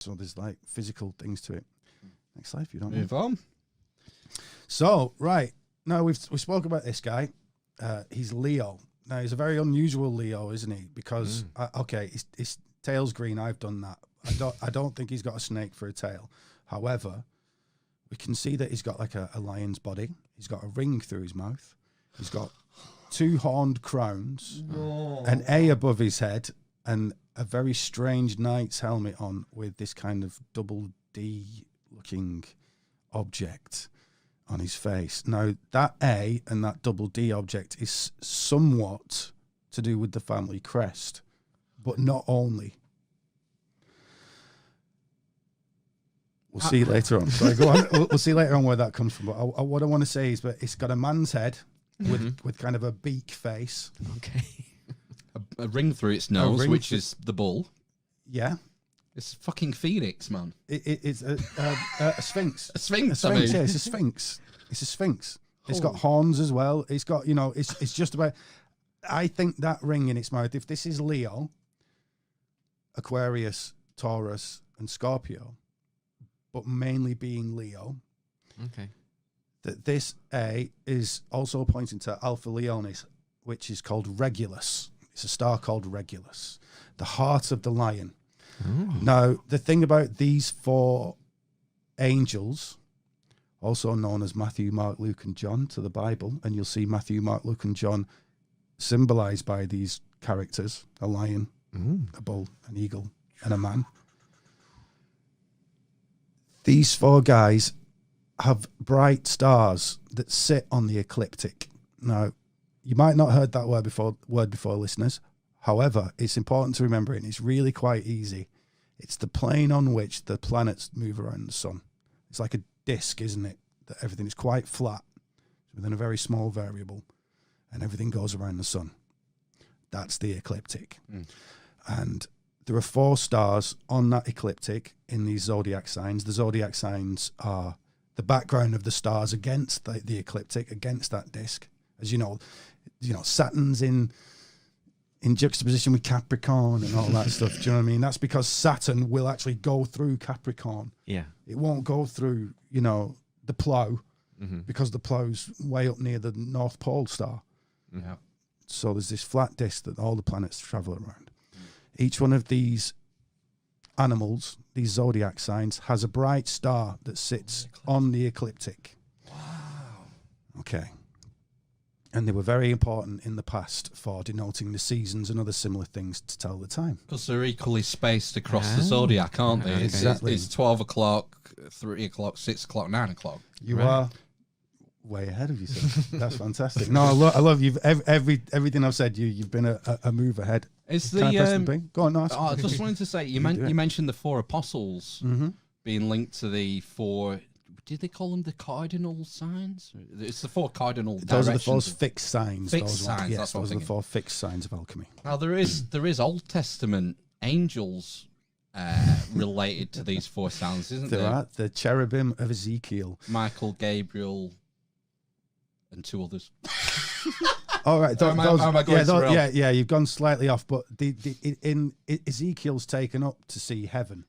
So there's like physical things to it. Next slide, if you don't Move on. So, right. Now, we spoke about this guy. He's Leo. Now, he's a very unusual Leo, isn't he? Because, okay, his tail's green. I've done that. I don't think he's got a snake for a tail. However, we can see that he's got like a lion's body. He's got a ring through his mouth. He's got 2 horned crowns, an A above his head, and a very strange knight's helmet on with this kind of double D looking object on his face. Now, that A and that double D object is somewhat to do with the family crest, but not only. We'll see later on. Sorry, go on. We'll see later on where that comes from. But what I want to say is that it's got a man's head with kind of a beak face. Okay. A ring through its nose, which is the bull. Yeah. It's fucking phoenix, man. It's a sphinx. A sphinx, yeah, it's a sphinx. It's a sphinx. It's got horns as well. It's got, it's just about... I think that ring in its mouth, if this is Leo, Aquarius, Taurus, and Scorpio, but mainly being Leo, okay, that this A is also pointing to Alpha Leonis, which is called Regulus. It's a star called Regulus, the heart of the lion. Ooh. Now, the thing about these 4 angels, also known as Matthew, Mark, Luke, and John to the Bible, and you'll see Matthew, Mark, Luke, and John symbolized by these characters, a lion, a bull, an eagle, and a man. These 4 guys have bright stars that sit on the ecliptic. Now, you might not have heard that word before, listeners. However, it's important to remember it, and it's really quite easy. It's the plane on which the planets move around the sun. It's like a disc, isn't it? That everything is quite flat within a very small variable, and everything goes around the sun. That's the ecliptic. And there are 4 stars on that ecliptic in these zodiac signs. The zodiac signs are the background of the stars against the ecliptic, against that disc. As you know, Saturn's in juxtaposition with Capricorn and all that stuff. Do you know what I mean? That's because Saturn will actually go through Capricorn. Yeah. It won't go through, the plough, because the plough's way up near the North Pole star. Yeah. So there's this flat disc that all the planets travel around. Each one of these animals, these zodiac signs, has a bright star that sits on the ecliptic. Wow. Okay. And they were very important in the past for denoting the seasons and other similar things to tell the time. Because they're equally spaced across the zodiac, aren't they? Exactly. It's 12 o'clock, 3 o'clock, 6 o'clock, 9 o'clock. You are way ahead of yourself. That's fantastic. No, I love you. Everything I've said, you've been a move ahead. It's Can I press the thing? Go on, no, I just wanted to say, you mentioned the 4 apostles being linked to the 4... Did they call them the cardinal signs? It's the 4 cardinal directions. Those are the 4 fixed signs. Fixed signs, yes, those are the 4 fixed signs of alchemy. Now, there is Old Testament angels related to these 4 signs, isn't there? There are. The cherubim of Ezekiel. Michael, Gabriel, and 2 others. All right. Those, you've gone slightly off, but in Ezekiel's taken up to see heaven,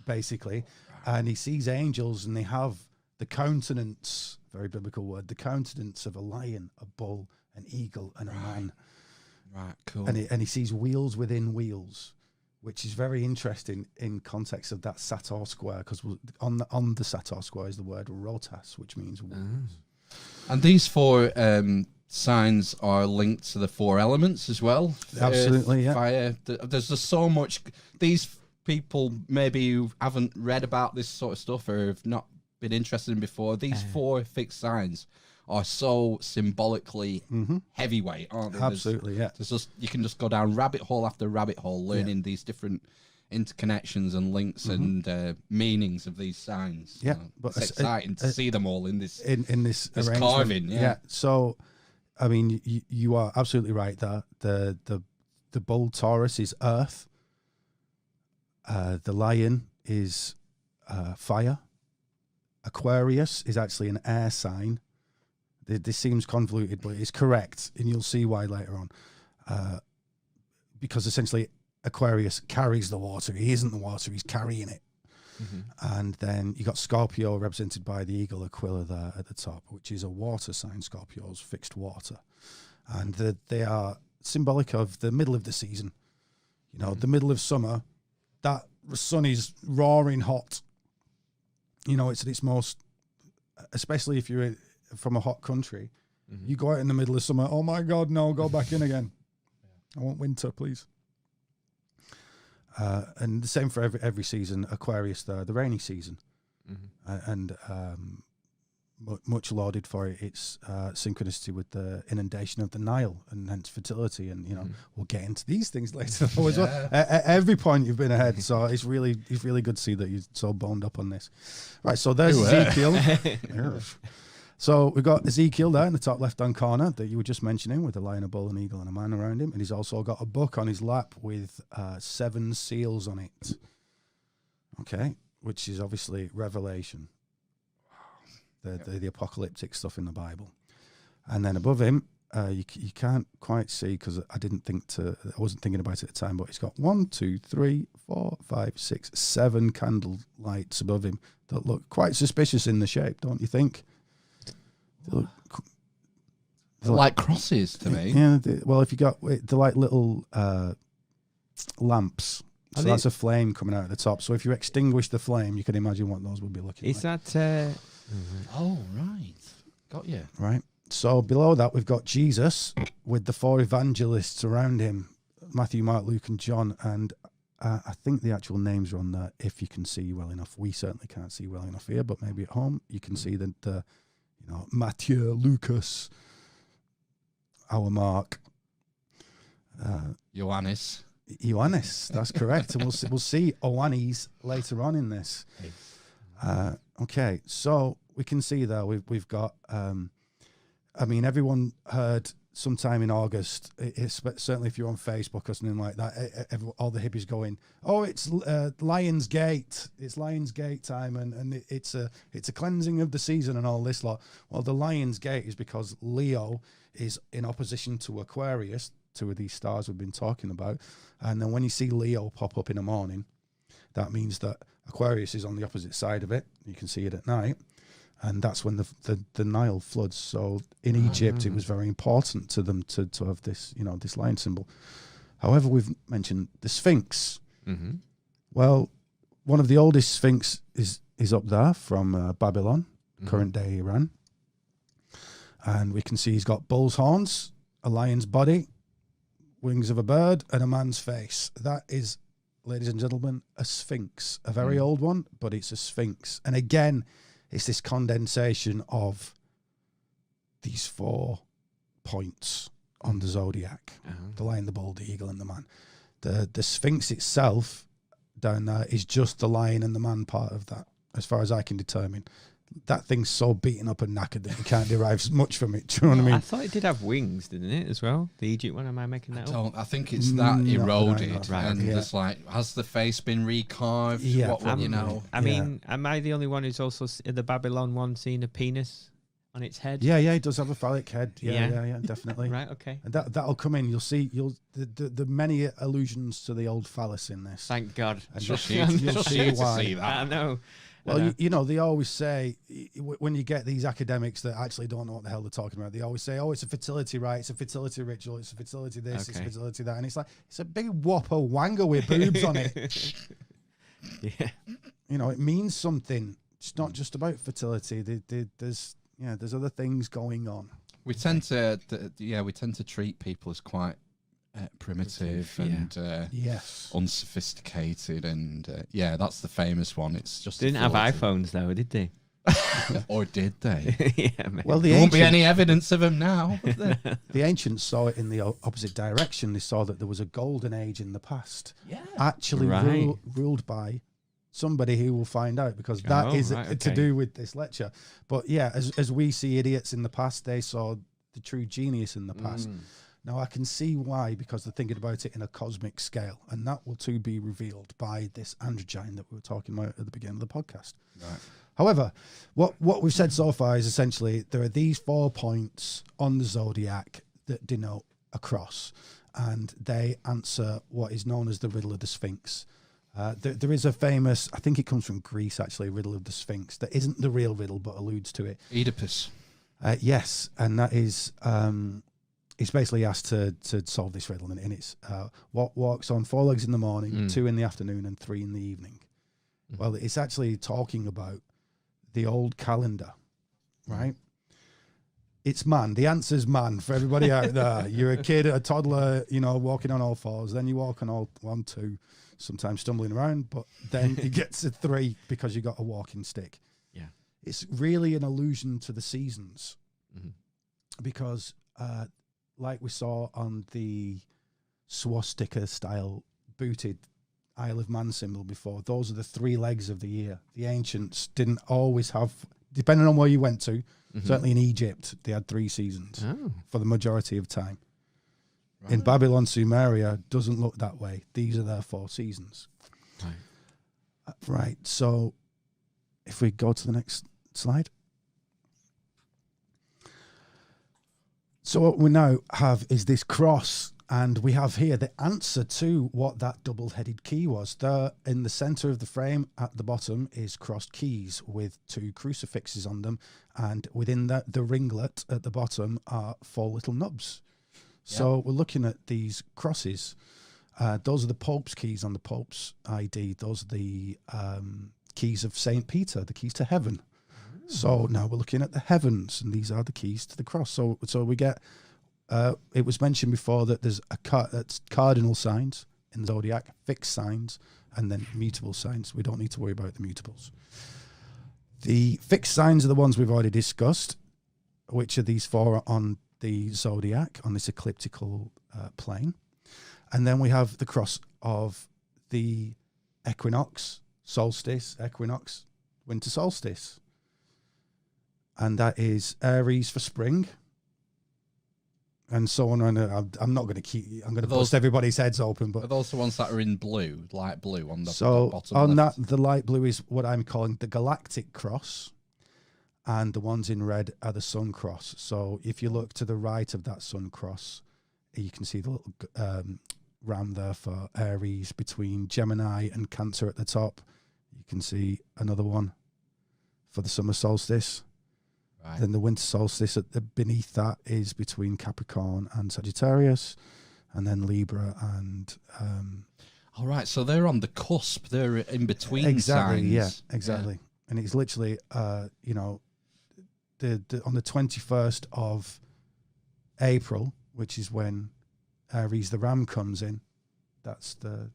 basically, and he sees angels, and they have the countenance, very biblical word, the countenance of a lion, a bull, an eagle, and a man. Right, cool. And he sees wheels within wheels, which is very interesting in context of that Sator square, because on the Sator square is the word rotas, which means wheels. And these 4 signs are linked to the 4 elements as well. Absolutely, yeah. Fire. There's just so much. These people maybe who haven't read about this sort of stuff or have not been interested in before, these 4 fixed signs are so symbolically heavyweight, aren't they? Absolutely, There's just, you can just go down rabbit hole after rabbit hole learning these different interconnections and links and meanings of these signs. Yeah, but it's exciting to see them all in this this carving. Yeah. So, I mean, you are absolutely right. That the bull Taurus is earth. The lion is fire. Aquarius is actually an air sign. This seems convoluted, but it's correct, and you'll see why later on. Because essentially, Aquarius carries the water. He isn't the water; he's carrying it. And then you got Scorpio represented by the eagle Aquila there at the top, which is a water sign. Scorpios, fixed water. And they are symbolic of the middle of the season. You know, the middle of summer, that sun is roaring hot. You know, it's at its most, especially if you're from a hot country. You go out in the middle of summer, oh my God, no, go back in again. I want winter, please. And the same for every season. Aquarius, the rainy season. And much lauded for its synchronicity with the inundation of the Nile and hence fertility. And, you know, we'll get into these things later though as well. At every point you've been ahead. So it's really good to see that you're so boned up on this. Right, so there's Ezekiel. So we've got Ezekiel there in the top left-hand corner that you were just mentioning with a lion, a bull, an eagle, and a man around him. And he's also got a book on his lap with 7 seals on it. Okay, which is obviously Revelation. The apocalyptic stuff in the Bible. And then above him, you can't quite see because I wasn't thinking about it at the time, but he's got 1, 2, 3, 4, 5, 6, 7 candle lights above him that look quite suspicious in the shape, don't you think? They're like crosses to me. Yeah, well, if you got, they're like little lamps. So that's a flame coming out at the top. So if you extinguish the flame, you can imagine what those would be looking like. Is that... Oh, right. Got you. Right. So below that, we've got Jesus with the 4 evangelists around him, Matthew, Mark, Luke, and John. And I think the actual names are on there if you can see well enough. We certainly can't see well enough here, but maybe at home you can see the you know, Matthew, Lucas, our Mark. Johannes, that's correct. And we'll see Oannes later on in this. Okay, so we can see there we've got, I mean, everyone heard sometime in August, certainly if you're on Facebook or something like that, all the hippies going, oh, it's Lion's Gate. It's Lion's Gate time, and it's a cleansing of the season and all this lot. Well, the Lion's Gate is because Leo is in opposition to Aquarius, 2 of these stars we've been talking about. And then when you see Leo pop up in the morning, that means that Aquarius is on the opposite side of it. You can see it at night. And that's when the Nile floods. So in Egypt, it was very important to them to have this, you know, this lion symbol. However, we've mentioned the Sphinx. Well, one of the oldest Sphinx is up there from Babylon, current day Iran. And we can see he's got bull's horns, a lion's body, wings of a bird, and a man's face. That is, ladies and gentlemen, a Sphinx. A very old one, but it's a Sphinx. And again, it's this condensation of these 4 points on the zodiac. The lion, the bull, the eagle, and the man. The Sphinx itself down there is just the lion and the man part of that, as far as I can determine. That thing's so beaten up and knackered that you can't derive much from it. Do you know what I mean? I thought it did have wings, didn't it, as well? The Egypt one, am I making that up? I think it's that eroded. Right, and yeah. it's like, has the face been recarved? Yeah. What, you know? I mean, am I the only one who's also in the Babylon one seen a penis on its head? Yeah, it does have a phallic head. Yeah, definitely. Right, okay. And that'll come in. You'll see. The many allusions to the old phallus in this. Thank God. And Just you'll see why. to see that. I know. Well, you know, they always say, when you get these academics that actually don't know what the hell they're talking about, they always say, oh, it's a fertility rite, it's a fertility ritual, it's a fertility this, it's a fertility that. And it's like, it's a big whopper wanger with boobs on it. Yeah. You know, it means something. It's not just about fertility. There's other things going on. We tend to treat people as quite primitive and yes, unsophisticated, and that's the famous one. It's just They didn't have iPhones though, did they? Or did they? Yeah, maybe. Well, there won't be any evidence of them now. The ancients saw it in the opposite direction. They saw that there was a golden age in the past, actually ruled by somebody who will find out, because that is to do with this lecture. But yeah, as we see idiots in the past, they saw the true genius in the past. Now, I can see why, because they're thinking about it in a cosmic scale, and that will too be revealed by this androgyne that we were talking about at the beginning of the podcast. Right. However, what we've said so far is essentially there are these 4 points on the zodiac that denote a cross, and they answer what is known as the riddle of the Sphinx. There is a famous, I think it comes from Greece actually, riddle of the Sphinx that isn't the real riddle but alludes to it. Oedipus. Yes, and that is, he's basically asked to solve this riddle, and it's what walks on 4 legs in the morning, 2 in the afternoon, and 3 in the evening. Well, it's actually talking about the old calendar, right? It's man. The answer's man for everybody out there. You're a kid, a toddler, walking on all 4s. Then you walk on all 1, 2, sometimes stumbling around, but then you get to 3 because you got a walking stick. Yeah. It's really an allusion to the seasons because, like we saw on the swastika style booted Isle of Man symbol before, those are the 3 legs of the year. The ancients didn't always have, depending on where you went to, certainly in Egypt, they had 3 seasons for the majority of time. Right. In Babylon, Sumeria, doesn't look that way. These are their 4 seasons. Right. So if we go to the next slide. So what we now have is this cross, and we have here the answer to what that double-headed key was. There in the center of the frame at the bottom is crossed keys with 2 crucifixes on them, and within the ringlet at the bottom are 4 little nubs. So we're looking at these crosses. Those are the Pope's keys on the Pope's ID. Those are the keys of St. Peter, the keys to heaven. So now we're looking at the heavens, and these are the keys to the cross. So we get, it was mentioned before that there's that's cardinal signs in the zodiac, fixed signs, and then mutable signs. We don't need to worry about the mutables. The fixed signs are the ones we've already discussed, which are these 4 on the zodiac, on this ecliptical plane. And then we have the cross of the equinox, solstice, equinox, winter solstice. And that is Aries for spring, and so on. I'm not going to keep. I'm going to bust everybody's heads open. But are those the ones that are in blue, light blue on the bottom? On left? that, the light blue is what I'm calling the galactic cross, and the ones in red are the sun cross. So if you look to the right of that sun cross, you can see the little ram there for Aries between Gemini and Cancer at the top. You can see another one for the summer solstice. Right. Then the winter solstice beneath that is between Capricorn and Sagittarius, and then Libra and. All right, so they're on the cusp. They're in between exactly, signs. Yeah, exactly. Yeah. And it's literally, on the 21st of April, which is when Aries the Ram comes in. That's the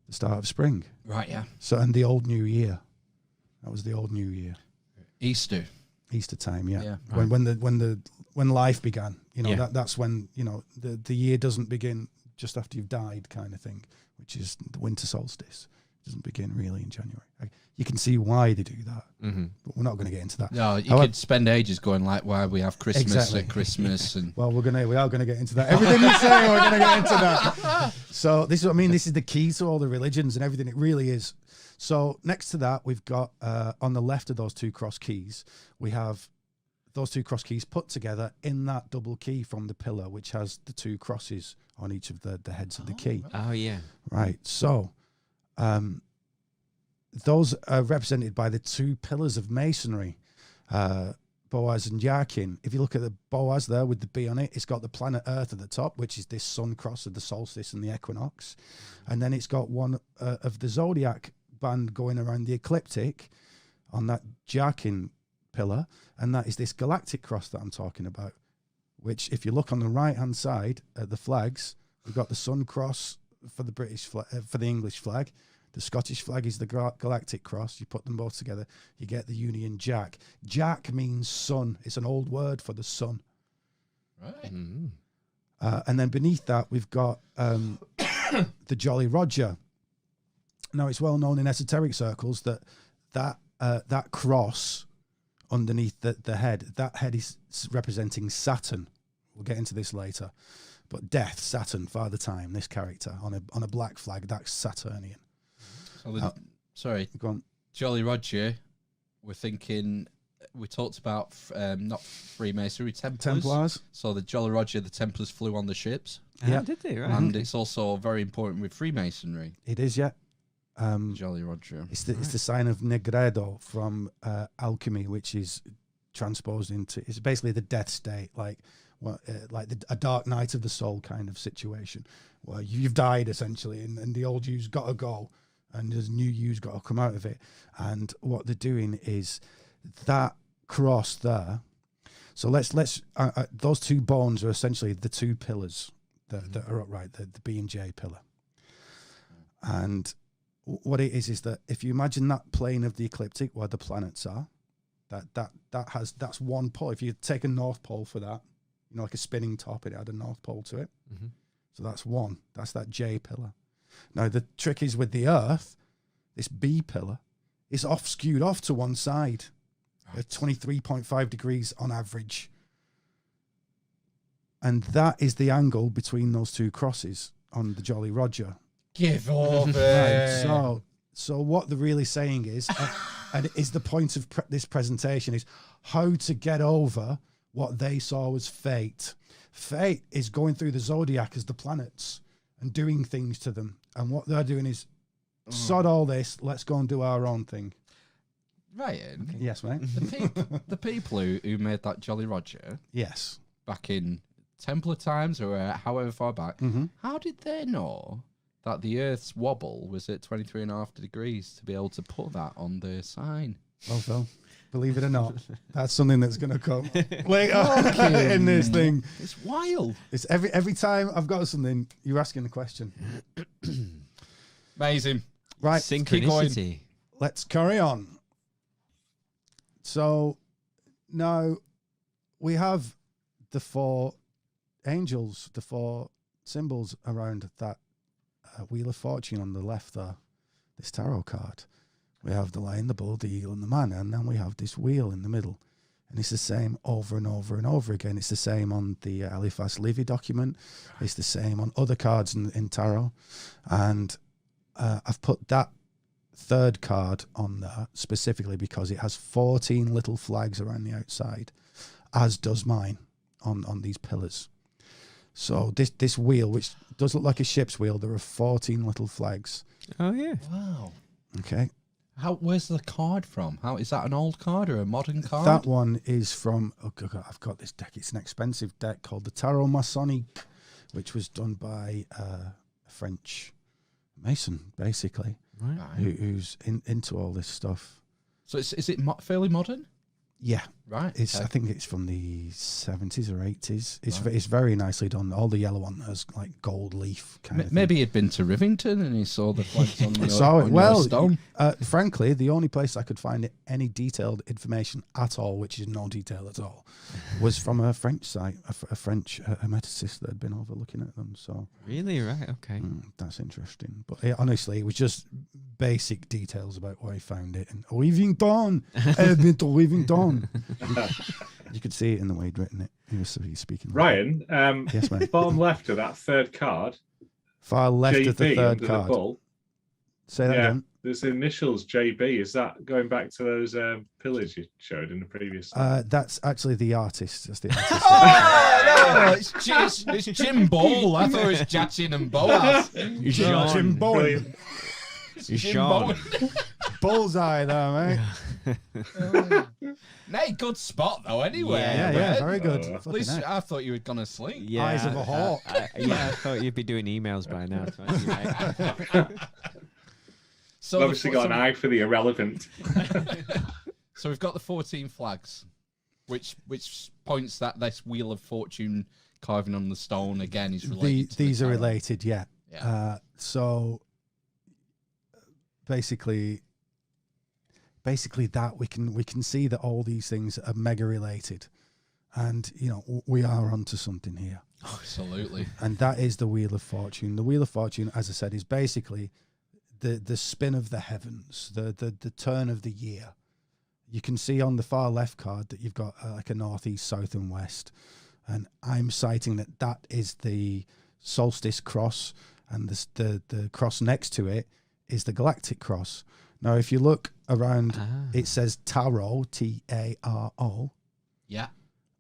start of spring. Right. Yeah. So and the old New Year. That was the old New Year. Easter time, yeah. Right. When life began, that's when the year doesn't begin just after you've died, kind of thing, which is the winter solstice. It doesn't begin really in January. You can see why they do that, but we're not going to get into that. No, you could spend ages going like why we have Christmas at Christmas, and well, we are going to get into that. Everything you say, we're going to get into that. So this is what I mean. This is the key to all the religions and everything. It really is. So next to that, we've got on the left of those 2 cross keys, we have those 2 cross keys put together in that double key from the pillar, which has the 2 crosses on each of the heads of the key. Oh, yeah. Right. So those are represented by the 2 pillars of masonry, Boaz and Yakin. If you look at the Boaz there with the B on it, it's got the planet Earth at the top, which is this sun cross of the solstice and the equinox. And then it's got one of the zodiac band going around the ecliptic on that Yakin pillar, and that is this galactic cross that I'm talking about, which if you look on the right hand side at the flags, we've got the sun cross for the British for the English flag. The Scottish flag is the galactic cross. You put them both together, you get the Union Jack. Jack means sun. It's an old word for the sun. Right. And then beneath that, we've got the Jolly Roger. Now, it's well known in esoteric circles that cross underneath the head, that head is representing Saturn. We'll get into this later. But death, Saturn, Father Time, this character on a black flag, that's Saturnian. So go on. Jolly Roger, we're thinking, we talked about not Freemasonry, Templars. So the Jolly Roger, the Templars flew on the ships. Yeah, did they? Right. And it's also very important with Freemasonry. It is, yeah. Jolly Roger. It's the sign of Negredo from alchemy, which is transposed into. It's basically the death state, like a dark night of the soul kind of situation, where you've died essentially, and the old you's got to go, and there's new you's got to come out of it. And what they're doing is that cross there. So let's those two bones are essentially the two pillars that are upright, the B and J pillar. And what it is that if you imagine that plane of the ecliptic where the planets are, that's one pole. If you take a north pole for that, like a spinning top, it had a north pole to it. Mm-hmm. So that's one. That's that J pillar. Now the trick is with the Earth, this B pillar is skewed off to one side, at 23.5 degrees on average. And that is the angle between those two crosses on the Jolly Roger. Give over. Right, so what they're really saying is, and is the point of this presentation, is how to get over what they saw was fate. Fate is going through the zodiac as the planets and doing things to them. And what they're doing is, sod all this, let's go and do our own thing. Ryan? Okay. Yes, mate. The people who made that Jolly Roger, yes, back in Templar times or however far back, how did they know that the Earth's wobble was at 23.5 degrees to be able to put that on the sign? Well, Phil, believe it or not, that's something that's going to come later in this thing. It's wild. It's every time I've got something, you're asking the question. Amazing. Right. Synchronicity. Let's carry on. So now we have the four angels, the four symbols around that Wheel of Fortune on the left there, this tarot card. We have the lion, the bull, the eagle, and the man, and then we have this wheel in the middle. And it's the same over and over and over again. It's the same on the Eliphas Levi document. It's the same on other cards in tarot. And I've put that third card on there specifically because it has 14 little flags around the outside, as does mine on these pillars. So this wheel, which does look like a ship's wheel, there are 14 little flags. Oh yeah! Wow. Okay. Where's the card from? How is that, an old card or a modern card? That one is from. Oh God, I've got this deck. It's an expensive deck called the Tarot Masonic, which was done by a French Mason, basically, right. who's into all this stuff. So is it fairly modern? Yeah, right. It's I think it's from the 70s or 80s. It's very nicely done. All the yellow on there's like gold leaf kind of thing. Maybe he'd been to Rivington and he saw the flags on your, saw it. on Well, your stone. Frankly, the only place I could find any detailed information at all, which is no detail at all, was from a French site, a French hermeticist that had been overlooking at them. So really, right? Okay, that's interesting. But honestly, it was just basic details about where he found it. And Rivington, I've been to Rivington. You could see it in the way he'd written it. He was speaking. Ryan, yes, man. Bottom left of that third card. Far left JB of the third under card. The bull. Say that again. There's initials JB. Is that going back to those pillars you showed in the previous? That's actually the artist. That's the artist. Oh, no, it's Jim Ball. I thought it was Jachin and Boaz. Jim Bowen. Sean. Bullseye there, mate. Nay, good spot though. Anyway, Yeah, very good. At least I thought you were gonna sleep. Yeah, Eyes of a hawk. I thought you'd be doing emails by now. So So obviously got an eye for the irrelevant. So we've got the 14 flags, which points that this Wheel of Fortune carving on the stone again is related. These are related, yeah. Yeah. So basically that we can see that all these things are mega related, and we are onto something here. Absolutely. And that is the Wheel of Fortune. The Wheel of Fortune, as I said, is basically the spin of the heavens, the turn of the year. You can see on the far left card that you've got like a northeast, south, and west, and I'm citing that is the solstice cross, and the cross next to it is the galactic cross. Now, if you look around, it says tarot, T-A-R-O. Yeah.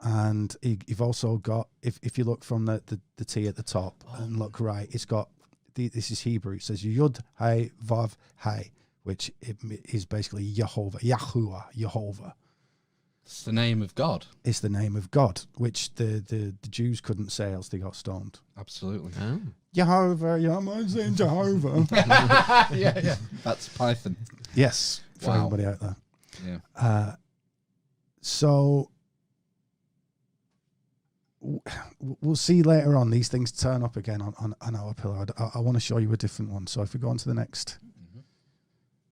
And you've also got, if you look from the T at the top and look right, it's got this is Hebrew. It says Yud Hey Vav Hey, which is basically Jehovah, Jehovah. It's the name of God. It's the name of God, which the Jews couldn't say, else they got stoned. Absolutely. Oh. Jehovah, I'm saying Jehovah. yeah. That's Python. Yes, for Wow. everybody out there. Yeah. So we'll see later on. These things turn up again on our pillar. I want to show you a different one. So if we go on to the next